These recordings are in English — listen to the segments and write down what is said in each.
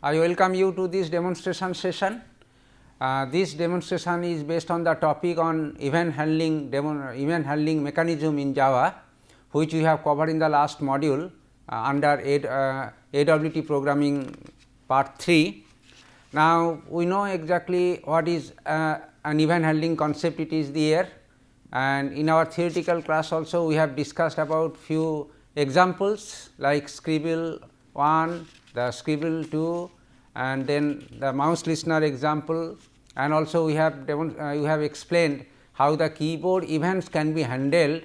I welcome you to this demonstration session. This demonstration is based on the topic on event handling mechanism in Java, which we have covered in the last module under AWT programming part 3. Now, we know exactly what is an event handling concept. It is there, and in our theoretical class also we have discussed about few examples like Scribble 1, the Scribble 2, and then the mouse listener example, and also we have explained how the keyboard events can be handled,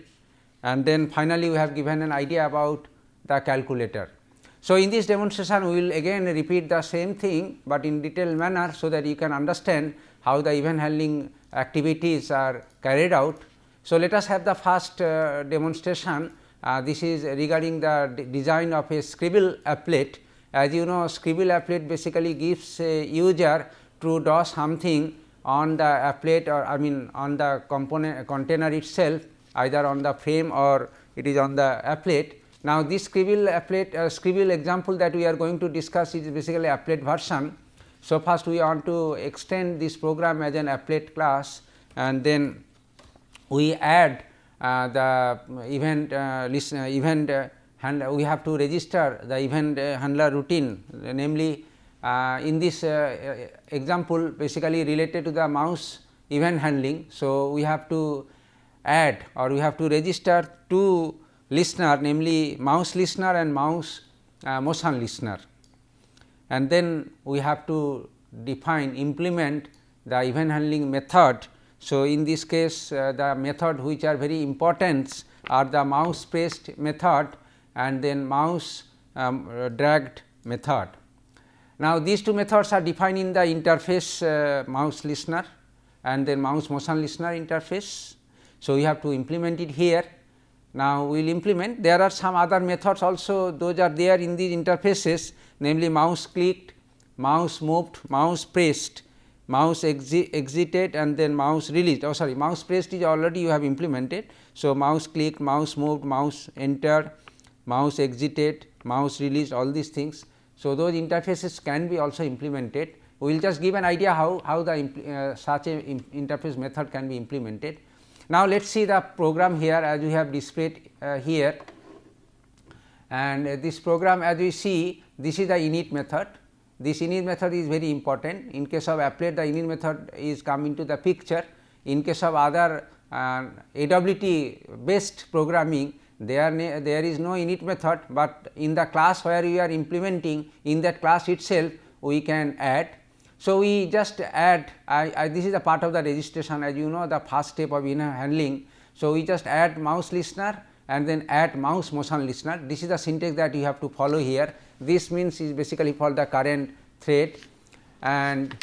and then finally we have given an idea about the calculator. So, in this demonstration we will again repeat the same thing, but in detailed manner, so that you can understand how the event handling activities are carried out. So, let us have the first demonstration. This is regarding the design of a Scribble applet. As you know, Scribble applet basically gives a user to draw something on the applet, or on the container itself, either on the frame or it is on the applet. Now, this Scribble applet Scribble example that we are going to discuss is basically applet version. So, first we want to extend this program as an applet class, and then we add the event handler. We have to register the event handler routine, namely in this example basically related to the mouse event handling. So, we have to add, or we have to register two listener, namely mouse listener and mouse motion listener, and then we have to implement the event handling method. So, in this case the method which are very important are the mouse pressed method and then mouse dragged method. Now, these two methods are defined in the interface mouse listener and then mouse motion listener interface. So, we have to implement it here. Now, we will implement. There are some other methods also, those are there in these interfaces, namely mouse clicked, mouse moved, mouse pressed, mouse exited, and then mouse released. Oh, sorry, mouse pressed is already you have implemented. So, mouse clicked, mouse moved, mouse entered, mouse exited, mouse released, all these things. So, those interfaces can be also implemented. We will just give an idea how the such a interface method can be implemented. Now, let us see the program here as we have displayed here, and this program, as we see, this is the init method. This init method is very important. In case of applet, the init method is come into the picture. In case of other AWT based programming, there is no init method, but in the class where we are implementing, in that class itself we can add. So, we just add this is a part of the registration, as you know, the first step of event handling. So, we just add mouse listener and then add mouse motion listener. This is the syntax that you have to follow here. This means is basically for the current thread, and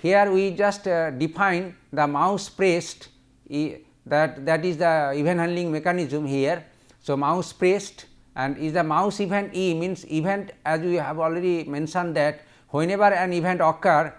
here we just define the mouse pressed, that is the event handling mechanism here. So, mouse pressed, and is the mouse event E, means event, as we have already mentioned that whenever an event occur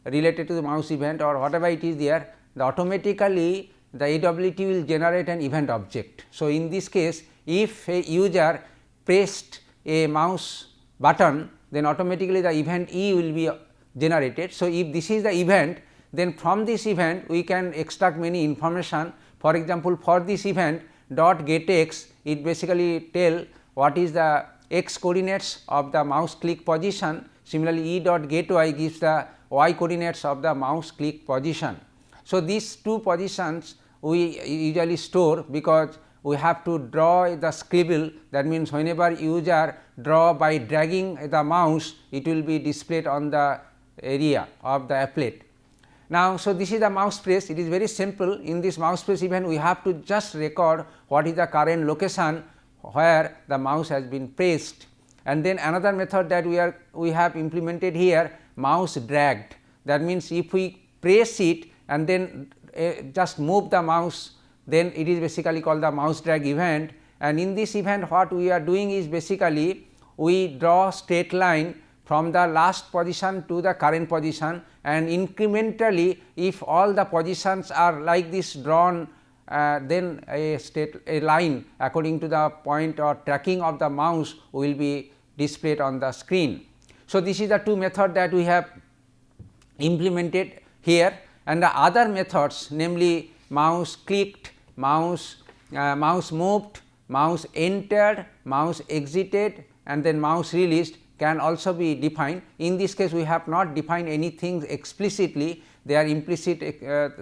related to the mouse event or whatever it is there, automatically the AWT will generate an event object. So, in this case, if a user pressed a mouse button, then automatically the event E will be generated. So, if this is the event, then from this event we can extract many information. For example, for this event dot get x, it basically tell what is the x coordinates of the mouse click position. Similarly, E dot get y gives the y coordinates of the mouse click position. So, these two positions we usually store, because we have to draw the scribble. That means, whenever user draw by dragging the mouse, it will be displayed on the area of the applet. Now, so this is the mouse press. It is very simple. In this mouse press event, we have to just record what is the current location where the mouse has been pressed. And then another method that we have implemented here, mouse dragged. That means, if we press it and then just move the mouse, then it is basically called the mouse drag event. And in this event, what we are doing is basically we draw straight line from the last position to the current position, and incrementally, if all the positions are like this drawn, then a line according to the point or tracking of the mouse will be displayed on the screen. So, this is the two method that we have implemented here, and the other methods, namely mouse clicked, mouse moved, mouse entered, mouse exited, and then mouse released, can also be defined. In this case, we have not defined anything explicitly, there are implicit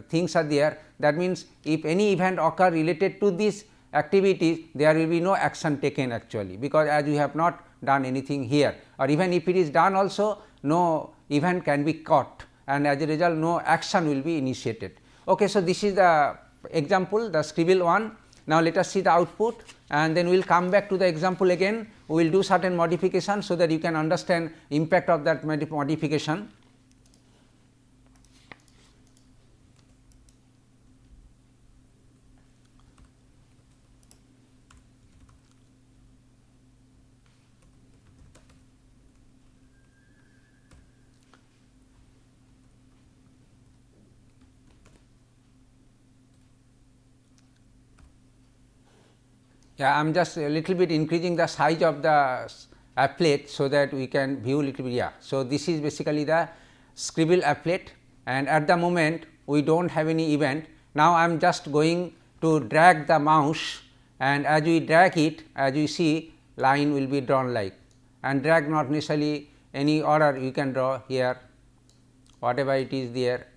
things are there. That means, if any event occur related to these activities, there will be no action taken actually, because as we have not done anything here, or even if it is done also, no event can be caught, and as a result no action will be initiated. Okay, so, this is the example, the scribble one. Now, let us see the output, and then we will come back to the example again. We will do certain modifications, so that you can understand impact of that modification. Yeah, I am just a little bit increasing the size of the applet, so that we can view little bit. Yeah. So, this is basically the scribble applet, and at the moment we do not have any event. Now, I am just going to drag the mouse, and as we drag it, as you see, line will be drawn like, and drag not necessarily any order you can draw here, whatever it is there.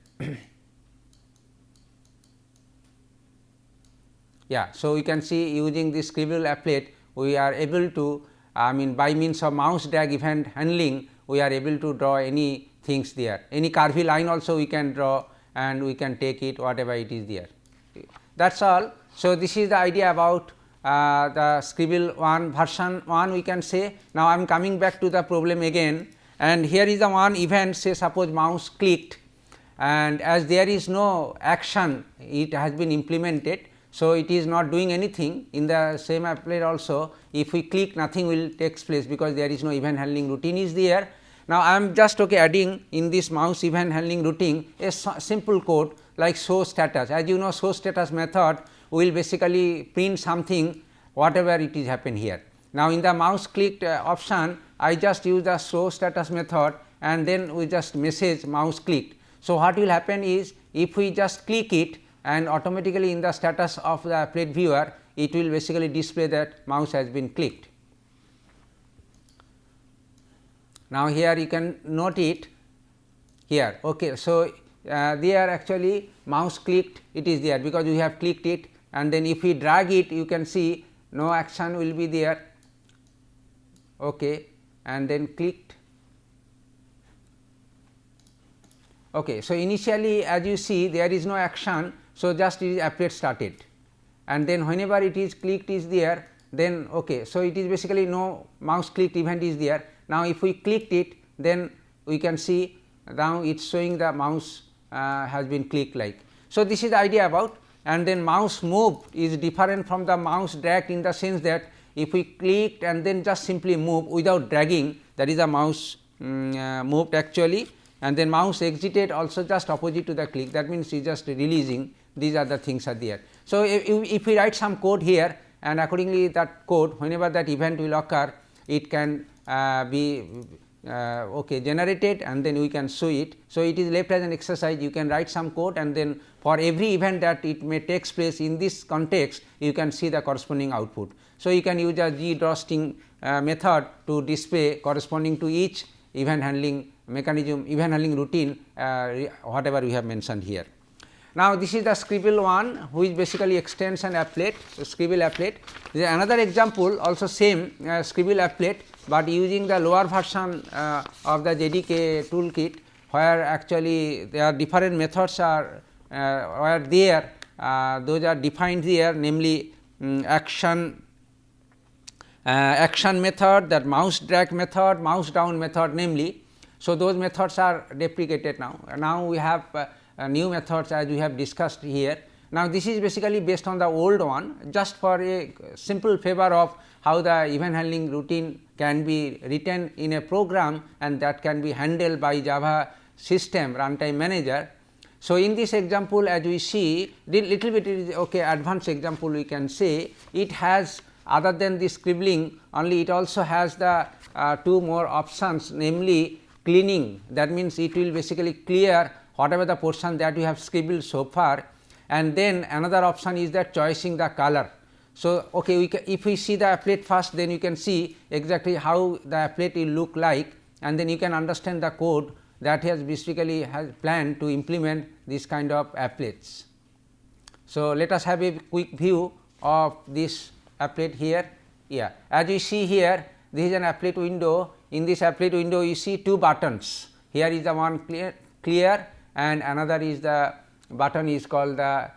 Yeah, so we can see using this scribble applet, we are able to, by means of mouse drag event handling, we are able to draw any things there, any curvy line also we can draw, and we can take it whatever it is there. That is all. So, this is the idea about the scribble 1 version 1, we can say. Now, I am coming back to the problem again, and here is the one event, say suppose mouse clicked, and as there is no action, it has been implemented. So, it is not doing anything. In the same applet also, if we click, nothing will take place, because there is no event handling routine is there. Now, I am just adding in this mouse event handling routine a simple code like show status. As you know, show status method will basically print something whatever it is happen here. Now, in the mouse clicked option, I just use the show status method, and then we just message mouse clicked. So, what will happen is, if we just click it, and automatically in the status of the applet viewer, it will basically display that mouse has been clicked. Now, here you can note it here. Okay. So, there actually mouse clicked, it is there, because we have clicked it, and then if we drag it, you can see no action will be there, okay, and then clicked. Okay. So, initially as you see, there is no action. So, just it is applet started, and then whenever it is clicked is there, then okay. So, it is basically no mouse clicked event is there. Now, if we clicked it, then we can see now it is showing the mouse has been clicked like. So, this is the idea about, and then mouse moved is different from the mouse dragged, in the sense that if we clicked and then just simply move without dragging, that is a mouse moved actually, and then mouse exited also just opposite to the click, that means it is just releasing. These are the things are there. So, if we write some code here, and accordingly that code, whenever that event will occur, it can be generated, and then we can show it. So, it is left as an exercise, you can write some code, and then for every event that it may takes place in this context, you can see the corresponding output. So, you can use a gdrawString method to display corresponding to each event handling mechanism, event handling routine, whatever we have mentioned here. Now, this is the scribble one, which basically extends an applet, scribble applet. There is another example, also same scribble applet, but using the lower version of the JDK toolkit, where actually there are different methods are were there, those are defined there, namely action method, that mouse drag method, mouse down method namely. So, those methods are deprecated now. Now, we have new methods as we have discussed here. Now, this is basically based on the old one, just for a simple favor of how the event handling routine can be written in a program, and that can be handled by Java system runtime manager. So, in this example, as we see, little bit is advanced example, we can say it has other than the scribbling, only it also has the two more options, namely cleaning. That means, it will basically clear whatever the portion that you have scribbled so far, and then another option is that choosing the color. So, okay, if we see the applet first, then you can see exactly how the applet will look like, and then you can understand the code that has basically has planned to implement this kind of applets. So, let us have a quick view of this applet here. Yeah, as you see here, this is an applet window. In this applet window, you see two buttons. Here is the one clear and another is the button is called the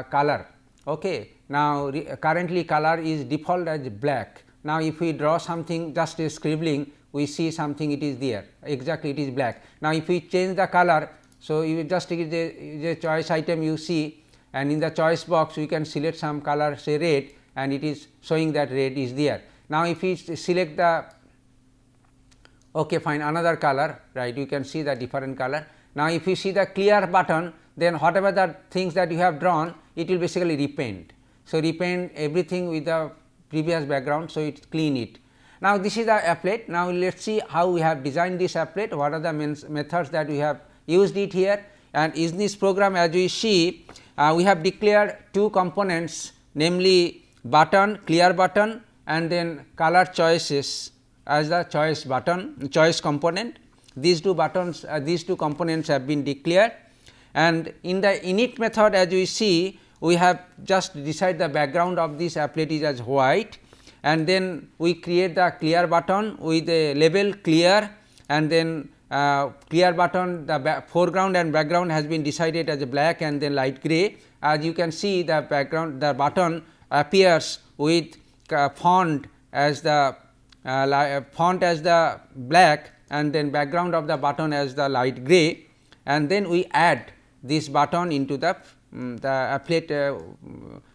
color. Okay. Now, currently color is default as black. Now, if we draw something just a scribbling, we see something, it is there, exactly it is black. Now, if we change the color, so you just take the choice item you see, and in the choice box we can select some color, say red, and it is showing that red is there. Now, if we select the fine another color, right, you can see the different color. Now, if you see the clear button, then whatever the things that you have drawn, it will basically repaint. So, repaint everything with the previous background. So, it clean it. Now, this is the applet. Now, let us see how we have designed this applet, what are the methods that we have used it here, and in this program as we see we have declared two components, namely button, clear button, and then color choices as the choice button, choice component. These two buttons, these two components have been declared, and in the init method as we see, we have just decided the background of this applet is as white, and then we create the clear button with a label clear, and then clear button, the foreground and background has been decided as a black and then light gray. As you can see, the background, the button appears with font as the black, and then background of the button as the light gray, and then we add this button into the applet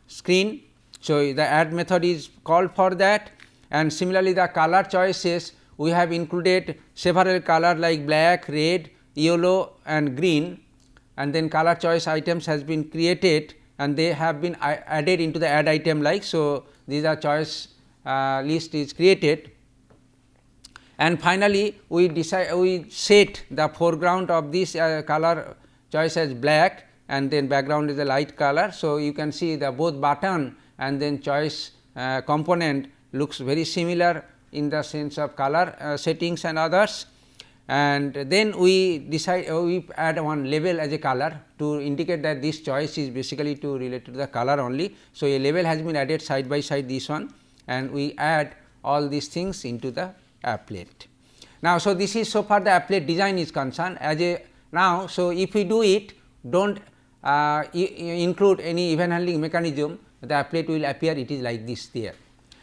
screen. So, the add method is called for that, and similarly the color choices we have included several color like black, red, yellow and green, and then color choice items has been created and they have been added into the add item like. So, these are choice list is created, and finally, we set the foreground of this color choice as black and then background is a light color. So, you can see the both button and then choice component looks very similar in the sense of color settings and others, and then we decide we add one label as a color to indicate that this choice is basically to relate to the color only. So, a label has been added side by side this one, and we add all these things into the applet. Now, so this is so far the applet design is concerned as a now. So, if we do it, do not include any event handling mechanism, the applet will appear, it is like this there.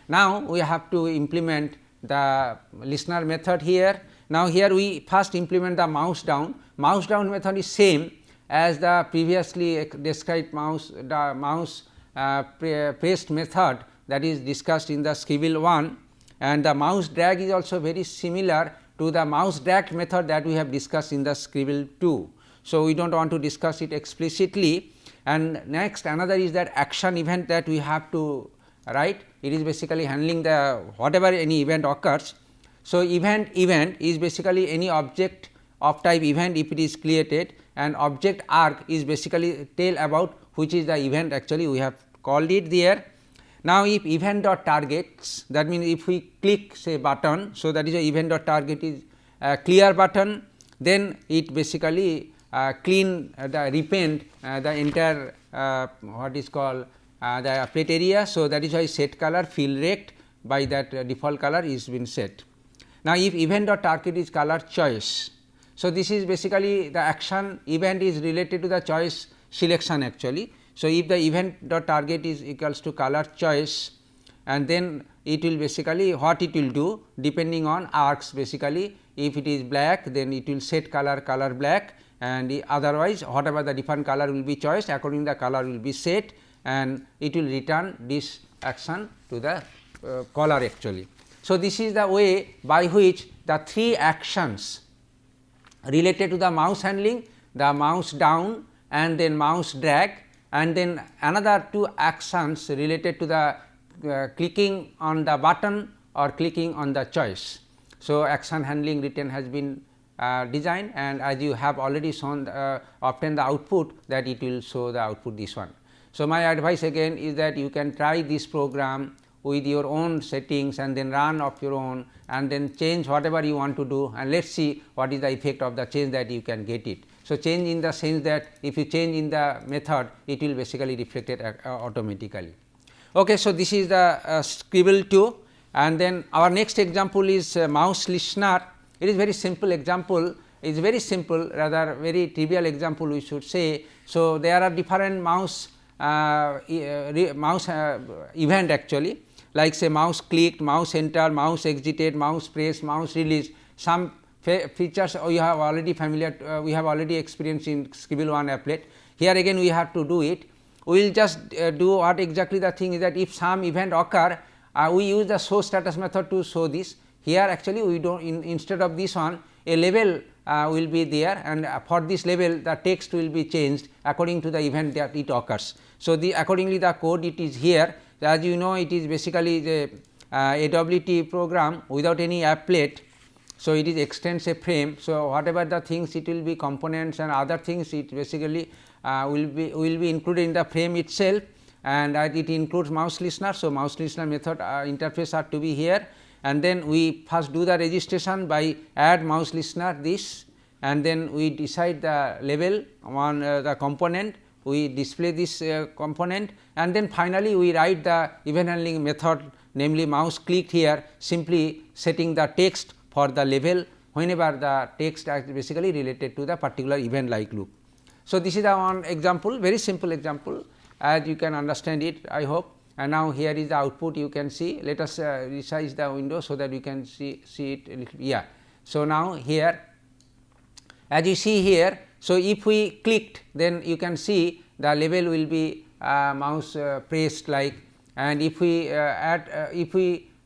Now, we have to implement the listener method here. Now, here we first implement the mouse down. Mouse down method is same as the previously described mouse pressed method that is discussed in the Scribble 1, and the mouse drag is also very similar to the mouse drag method that we have discussed in the Scribble 2. So, we do not want to discuss it explicitly, and next another is that action event that we have to write. It is basically handling the whatever any event occurs. So, event is basically any object of type event if it is created, and object arc is basically tell about which is the event actually we have called it there. Now, if event dot targets, that means if we click say button, so that is a event dot target is a clear button, then it basically clean the repaint the entire what is called the applet area. So, that is why set color fill rect by that default color is been set. Now, if event dot target is color choice, so this is basically the action event is related to the choice selection actually. So, if the event dot target is equals to color choice, and then it will basically what it will do depending on arcs basically, if it is black then it will set color black, and otherwise whatever the different color will be choice according to the color will be set, and it will return this action to the caller actually. So, this is the way by which the three actions related to the mouse handling, the mouse down and then mouse drag, and then another two actions related to the clicking on the button or clicking on the choice. So, action handling written has been designed, and as you have already shown obtained the output, that it will show the output this one. So, my advice again is that you can try this program with your own settings and then run of your own, and then change whatever you want to do, and let us see what is the effect of the change that you can get it. So, change in the sense that if you change in the method, it will basically reflected automatically. Okay, so, this is the Scribble 2, and then our next example is mouse listener. It is very simple example, it is very simple, rather very trivial example we should say. So, there are different mouse event actually, like say mouse clicked, mouse enter, mouse exited, mouse pressed, mouse released. Some features we have already familiar, we have already experienced in Scribble 1 applet. Here again we have to do it. We will just do what exactly the thing is that if some event occur, we use the show status method to show this. Here actually we do not, instead of this one, a label will be there, and for this label the text will be changed according to the event that it occurs. So, accordingly the code it is here. As you know, it is basically the AWT program without any applet. So, it is extends a frame. So, whatever the things it will be components and other things, it basically will be included in the frame itself, and it includes mouse listener. So, mouse listener method interface are to be here, and then we first do the registration by add mouse listener this, and then we decide the label on the component, we display this component, and then finally, we write the event handling method, namely mouse clicked here, simply setting the text for the label whenever the text is basically related to the particular event like loop. So, this is the one example, very simple example, as you can understand it, I hope. And now, here is the output you can see. Let us resize the window, so that you can see it a little, yeah. So, now here as you see here, so if we clicked, then you can see the label will be mouse pressed like, and if we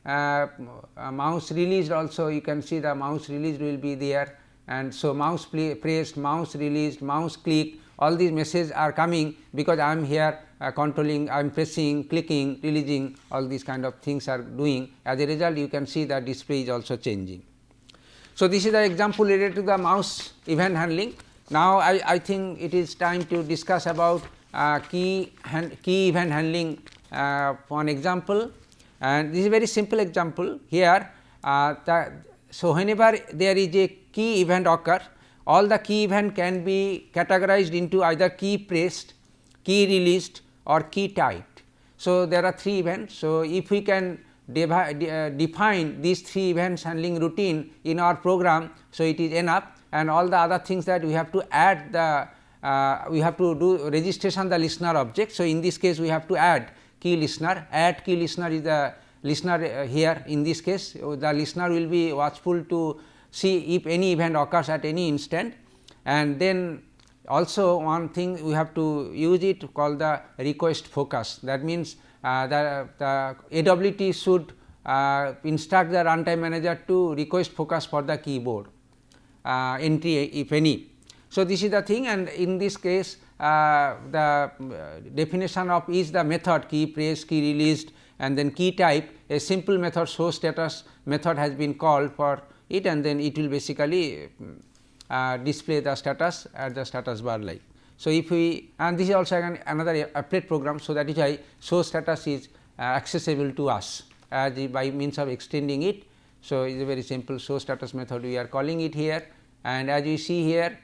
mouse released also, you can see the mouse released will be there, and so mouse pressed, mouse released, mouse clicked, all these messages are coming because I am here controlling, I am pressing, clicking, releasing, all these kind of things are doing. As a result, you can see that display is also changing. So, this is the example related to the mouse event handling. Now, I think it is time to discuss about key event handling one example, and this is a very simple example here. So, whenever there is a key event occur, all the key event can be categorized into either key pressed, key released or key typed. So, there are 3 events. So, if we can define these 3 events handling routine in our program, so it is enough, and all the other things that we have to add the we have to do registration the listener object. So, in this case we have to add key listener, add key listener is the listener here. In this case the listener will be watchful to see if any event occurs at any instant, and then also one thing we have to use it called the request focus. That means the AWT should instruct the runtime manager to request focus for the keyboard entry if any. So, this is the thing, and in this case the definition of is the method key pressed, key released, and then key type. A simple method show status method has been called for it, and then it will basically display the status at the status bar like. So, if we, and this is also another applet program. So, that is why show status is accessible to us as by means of extending it. So, it is a very simple show status method we are calling it here, and as you see here.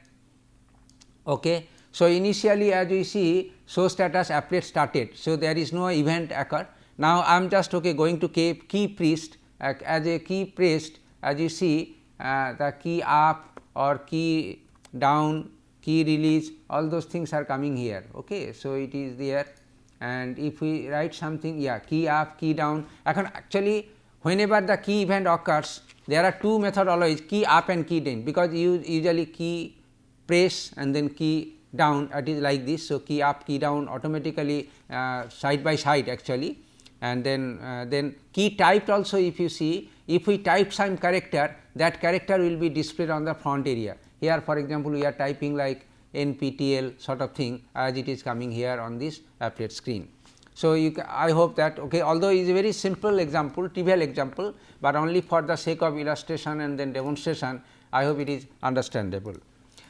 Okay. So, initially as we see show status applet started. So, there is no event occur. Now, I am just going to key pressed as a key pressed, as you see the key up or key down, key release, all those things are coming here. Okay. So, it is there, and if we write something, yeah, key up, key down. Actually, whenever the key event occurs, there are 2 methods always, key up and key down, because you usually key press and then key down, it is like this. So, key up, key down automatically side by side actually, and then key typed also. If you see, if we type some character, that character will be displayed on the front area. Here for example, we are typing like NPTL sort of thing, as it is coming here on this applet screen. So, I hope that although it is a very simple example, trivial example, but only for the sake of illustration and then demonstration, I hope it is understandable.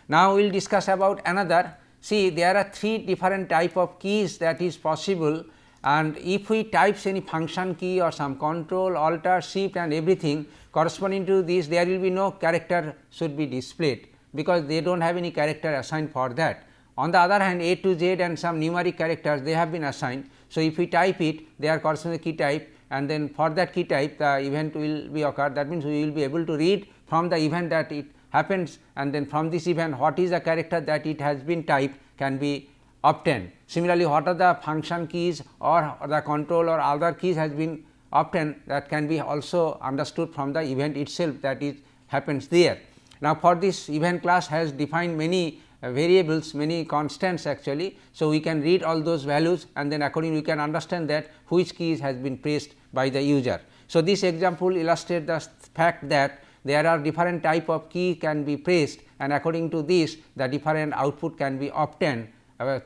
Now, we will discuss about another. See, there are 3 different type of keys that is possible, and if we types any function key or some control, alter, shift and everything corresponding to this, there will be no character should be displayed, because they do not have any character assigned for that. On the other hand, A to Z and some numeric characters they have been assigned. So, if we type it, they are corresponding to key type, and then for that key type the event will be occur. That means, we will be able to read from the event that it happens, and then from this event what is the character that it has been typed can be obtained. Similarly, what are the function keys or the control or other keys has been obtained, that can be also understood from the event itself that it happens there. Now, for this event class has defined many variables, many constants actually. So, we can read all those values, and then accordingly we can understand that which keys has been pressed by the user. So, this example illustrates the fact that there are different type of key can be pressed, and according to this the different output can be obtained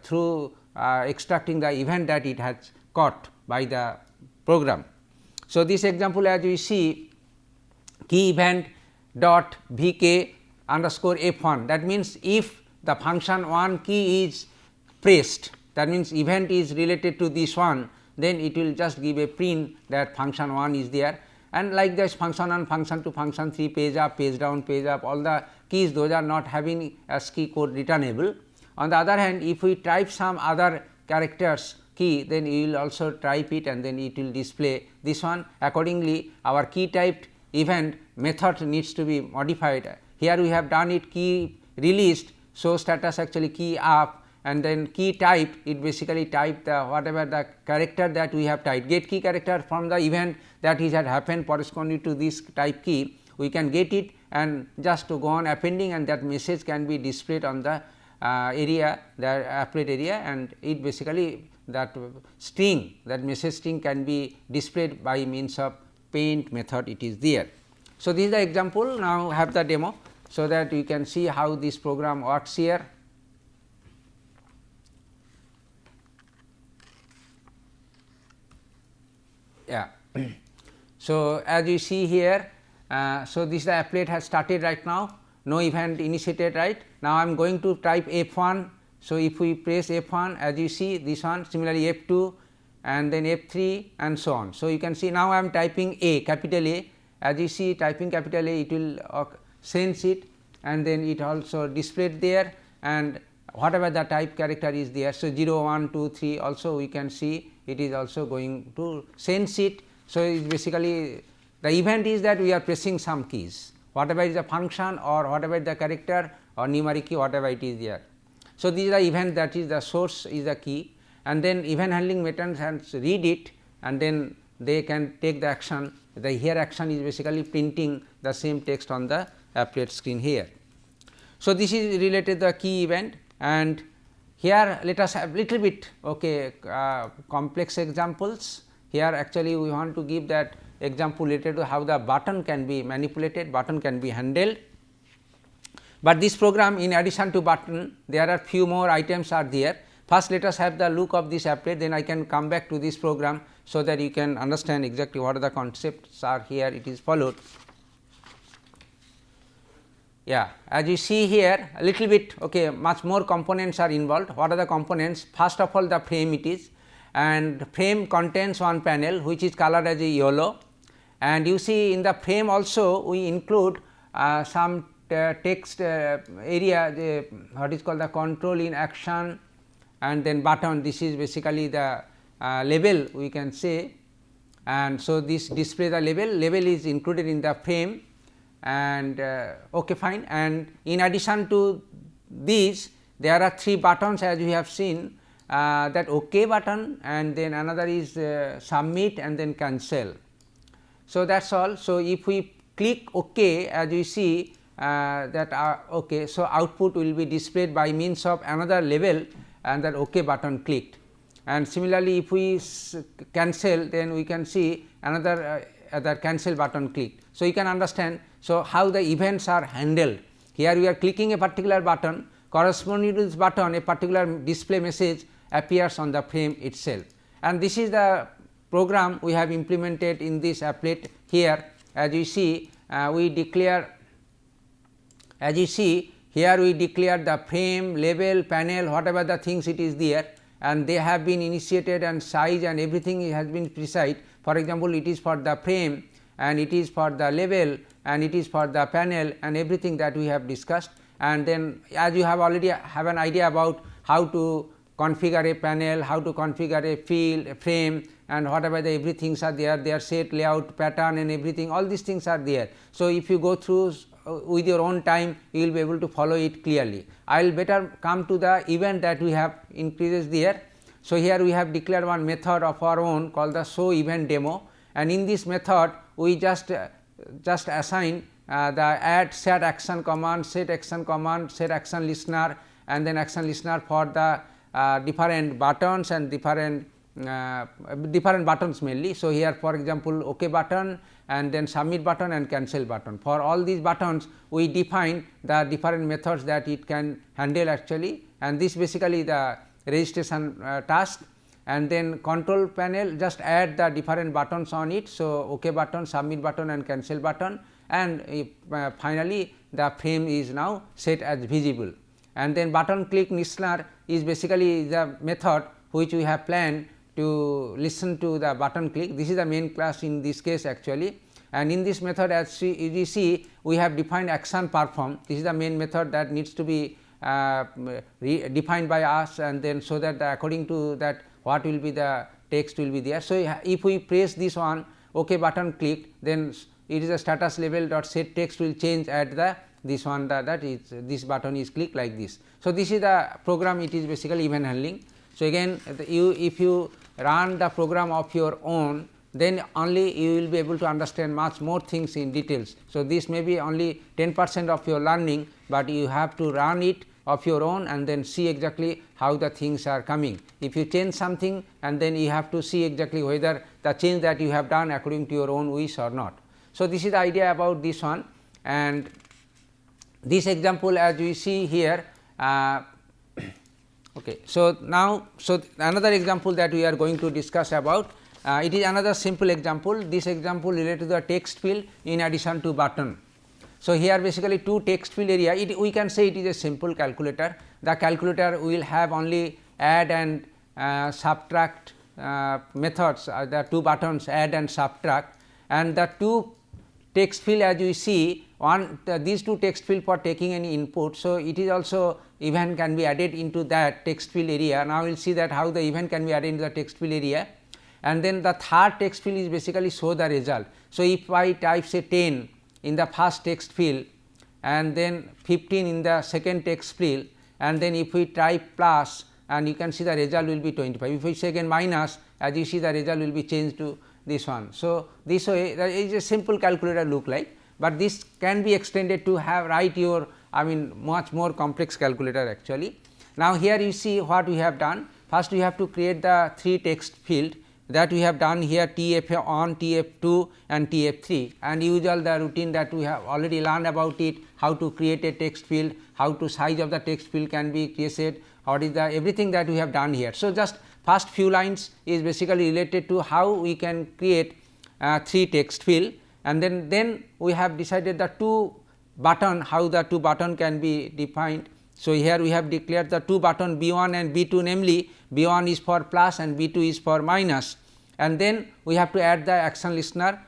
through extracting the event that it has caught by the program. So, this example as we see, key event dot vk underscore f1, that means if the function 1 key is pressed, that means event is related to this one, then it will just give a print that function 1 is there, and like this function 1, function 2, function 3, page up, page down, page up, all the keys those are not having ASCII code returnable. On the other hand, if we type some other characters key, then we will also type it and then it will display this one. Accordingly, our key typed event method needs to be modified. Here we have done it key released, show status actually key up, and then key type, it basically type the whatever the character that we have typed, get key character from the event that is had happened corresponding to this type key, we can get it and just to go on appending, and that message can be displayed on the area, the applet area, and it basically that string, that message string can be displayed by means of paint method, it is there. So, this is the example. Now, have the demo, so that you can see how this program works here. Yeah. So, as you see here, so this the applet has started right now, no event initiated right. Now, I am going to type F1. So, if we press F1, as you see this one, similarly F2 and then F3 and so on. So, you can see now I am typing A, capital A, as you see typing capital A, it will sense it and then it also displayed there, and whatever the type character is there. So, 0, 1, 2, 3 also we can see it is also going to sense it. So, it is basically the event is that we are pressing some keys, whatever is the function or whatever the character or numeric key, whatever it is there. So, this is the event, that is the source is the key, and then event handling methods read it and then they can take the action. The here action is basically printing the same text on the applet screen here. So, this is related to the key event, and here let us have little bit complex examples. Here actually we want to give that example related to how the button can be manipulated, button can be handled. But this program, in addition to button, there are few more items are there. First, let us have the look of this applet, then I can come back to this program, so that you can understand exactly what are the concepts are here it is followed. Yeah, as you see here a little bit much more components are involved. What are the components? First of all, the frame it is, and frame contains one panel which is colored as a yellow, and you see in the frame also we include some text area, what is called the control in action, and then button. This is basically the label we can say, and so this display the label is included in the frame, and fine. And in addition to these, there are 3 buttons as we have seen, that OK button, and then another is submit and then cancel. So, that is all. So, if we click OK, as you see that OK, so output will be displayed by means of another label and that OK button clicked. And similarly, if we cancel, then we can see another cancel button clicked. So, you can understand how the events are handled. Here we are clicking a particular button, corresponding to this button a particular display message appears on the frame itself, and this is the program we have implemented in this applet. Here as you see we declare, as you see here we declare the frame, label, panel, whatever the things it is there, and they have been initiated and size and everything has been precise. For example, it is for the frame and it is for the label and it is for the panel and everything that we have discussed. And then as you have already have an idea about how to configure a panel, how to configure a field, a frame, and whatever the everything are there, their set, layout, pattern and everything, all these things are there. So, if you go through with your own time, you will be able to follow it clearly. I will better come to the event that we have increases there. So, here we have declared one method of our own called the show event demo, and in this method we just assign the add set action command, set action command, set action listener, and then action listener for the different buttons and different buttons mainly. So, here for example, OK button and then submit button and cancel button. For all these buttons we define the different methods that it can handle actually, and this basically the registration task, and then control panel just add the different buttons on it. So, OK button, submit button and cancel button, and finally, the frame is now set as visible, and then button click listener is basically the method which we have planned to listen to the button click. This is the main class in this case actually, and in this method as you see we have defined action perform. This is the main method that needs to be defined by us, and then so that according to that what will be the text will be there. So, if we press this one OK button clicked, then it is a status label dot set text will change at the this one that is this button is clicked like this. So, this is the program, it is basically event handling. So, again if you run the program of your own, then only you will be able to understand much more things in details. So, this may be only 10% of your learning, but you have to run it of your own and then see exactly how the things are coming. If you change something and then you have to see exactly whether the change that you have done according to your own wish or not. So, this is the idea about this one, and this example as we see here. Okay. So, now another example that we are going to discuss about, it is another simple example. This example related to the text field in addition to button. So, here basically two text field area, we can say it is a simple calculator. The calculator will have only add and subtract methods, the two buttons add and subtract, and the two text field as you see these two text field for taking any input. So, it is also event can be added into that text field area. Now, we will see that how the event can be added into the text field area, and then the third text field is basically show the result. So, if I type say 10 in the first text field and then 15 in the second text field, and then if we type plus, and you can see the result will be 25. If we say again minus, as you see the result will be changed to this one. So, this way that is a simple calculator look like, but this can be extended to have write your much more complex calculator actually. Now, here you see what we have done. First we have to create the three text field that we have done here, TF1, TF2 and TF3, and usual the routine that we have already learned about it, how to create a text field, how to size of the text field can be created, what is the everything that we have done here. So, just first few lines is basically related to how we can create three text field, and then we have decided the two button, how the two button can be defined. So, here we have declared the two button B1 and B2, namely B1 is for plus and B2 is for minus, and then we have to add the action listener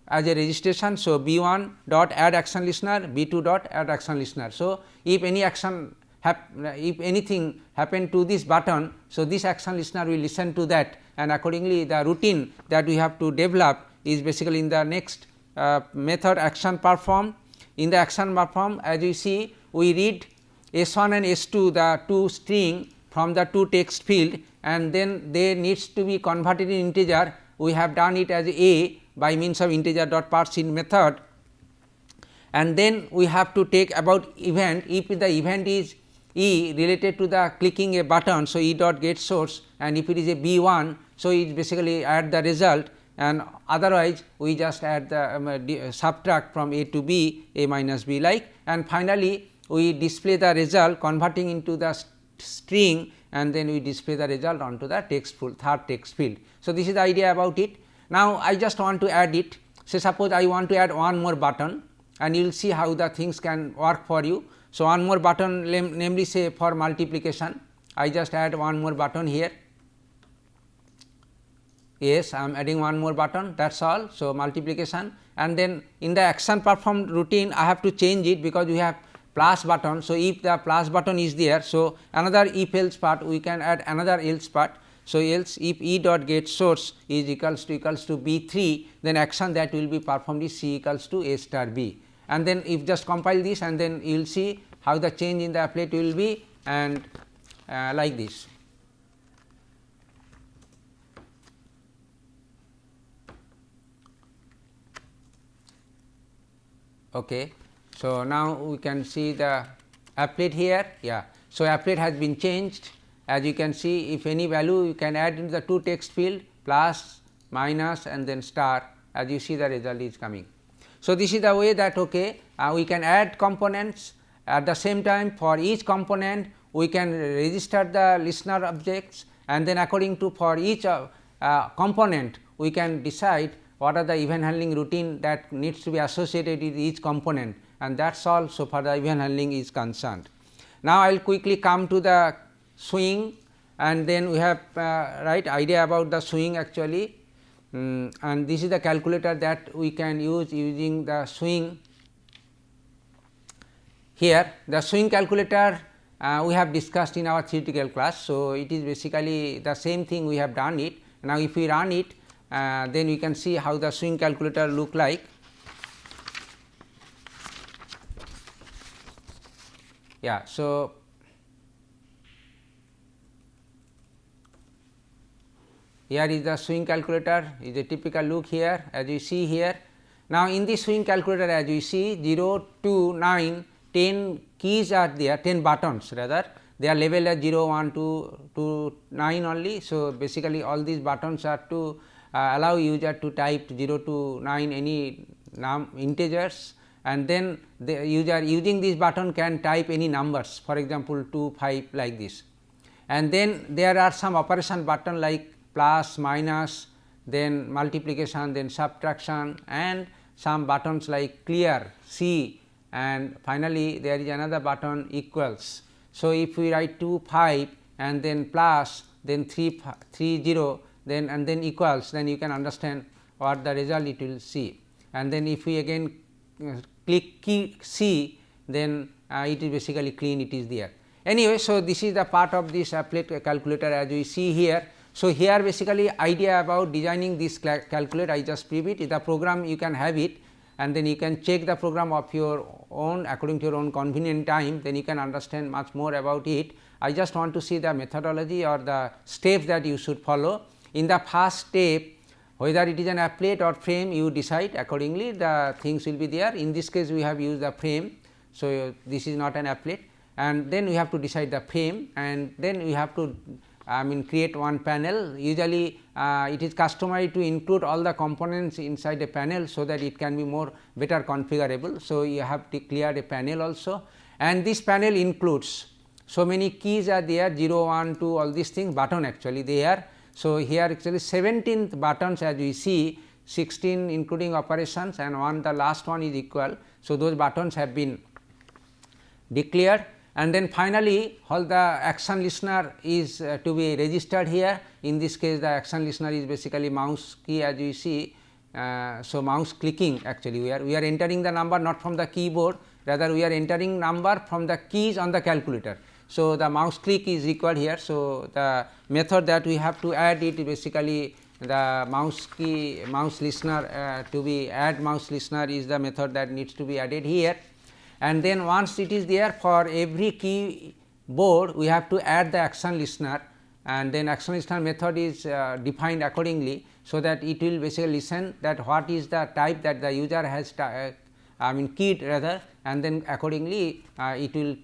as a registration. So, B1 dot add action listener, B2 dot add action listener. So, if any action if anything happen to this button, so this action listener will listen to that, and accordingly the routine that we have to develop is basically in the next method action perform. In the action perform, as you see we read S1 and S2 the two string from the two text field, and then they needs to be converted in integer. We have done it as a by means of integer dot parseInt method, and then we have to take about event. If the event is E related to the clicking a button, so E dot get source, and if it is a B1, so it basically add the result, and otherwise we just add the subtract from A to B, A minus B like, and finally we display the result converting into the string, and then we display the result onto the text field, third text field. So, this is the idea about it. Now, I just want to add it. Say suppose I want to add one more button, and you will see how the things can work for you. So, one more button, namely say for multiplication, I just add one more button here. Yes, I am adding one more button, that is all. So, multiplication, and then in the action performed routine I have to change it, because we have plus button. So, if the plus button is there, so another if else part we can add another else part. So, else if E dot get source is equals to B 3, then action that will be performed is C equals to A star B, and then if just compile this, and then you will see how the change in the applet will be, and like this. Okay. So, now we can see the applet here. Yeah. So, applet has been changed, as you can see. If any value you can add into the two text field, plus, minus, and then star, as you see the result is coming. So, this is the way that we can add components. At the same time, for each component we can register the listener objects, and then according to for each component we can decide what are the event handling routine that needs to be associated with each component, and that is all so far the event handling is concerned. Now, I will quickly come to the swing, and then we have right idea about the swing actually, and this is the calculator that we can use using the swing. Here the swing calculator we have discussed in our theoretical class. So, it is basically the same thing we have done it. Now, if we run it, then we can see how the swing calculator look like. Yeah. So, here is the swing calculator, is a typical look here as you see here. Now, in the swing calculator as you see 0 to 9, 10 keys are there, 10 buttons rather, they are labeled as 0, 1, 2 to 9 only. So, basically all these buttons are to allow user to type 0 to 9 any integers, and then the user using this button can type any numbers, for example 2, 5 like this. And then there are some operation button like plus, minus, then multiplication, then subtraction, and some buttons like clear, C, and finally there is another button equals. So, if we write 2, 5 and then plus, then 3, 0, then and then equals, then you can understand what the result it will see. And then if we again click key C, then it is basically clean, it is there. Anyway, so this is the part of this applet calculator as we see here. So, here basically idea about designing this calculator I just previewed. The program you can have it, and then you can check the program of your own according to your own convenient time, then you can understand much more about it. I just want to see the methodology or the steps that you should follow. In the first step, whether it is an applet or frame, you decide accordingly, the things will be there. In this case we have used the frame. So, this is not an applet, and then we have to decide the frame, and then we have to create one panel. Usually it is customary to include all the components inside a panel, so that it can be more better configurable. So, you have declared a panel also, and this panel includes so many keys are there 0, 1, 2 all these things button actually there. So, here actually 17th buttons as we see, 16 including operations, and one the last one is equal. So, those buttons have been declared, and then finally, all the action listener is to be registered here. In this case the action listener is basically mouse key as you see. So, mouse clicking actually we are entering the number not from the keyboard, rather we are entering number from the keys on the calculator. So, the mouse click is required here. So, the method that we have to add it basically the mouse key mouse listener to be add mouse listener is the method that needs to be added here. And then once it is there, for every keyboard we have to add the action listener, and then action listener method is defined accordingly. So, that it will basically listen that what is the type that the user has keyed rather, and then accordingly it will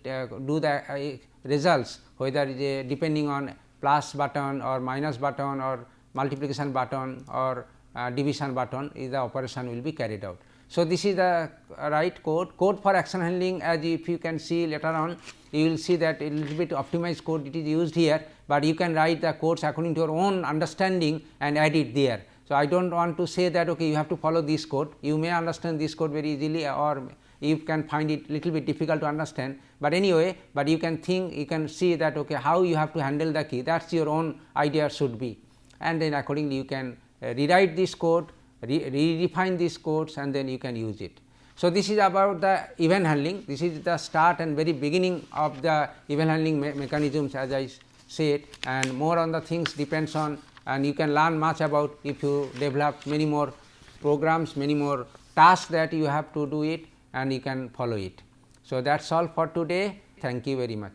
do the results, whether it is depending on plus button or minus button or multiplication button or division button, is the operation will be carried out. So, this is the right code. Code for action handling, as if you can see later on, you will see that a little bit optimized code it is used here, but you can write the codes according to your own understanding and add it there. So, I do not want to say that okay, you have to follow this code, you may understand this code very easily or you can find it little bit difficult to understand, but anyway, but you can think, you can see that okay, how you have to handle the key, that is your own idea should be, and then accordingly you can rewrite this code, redefine these codes, and then you can use it. So, this is about the event handling. This is the start and very beginning of the event handling mechanisms, as I said, and more on the things depends on, and you can learn much about if you develop many more programs, many more tasks that you have to do it, and you can follow it. So, that is all for today. Thank you very much.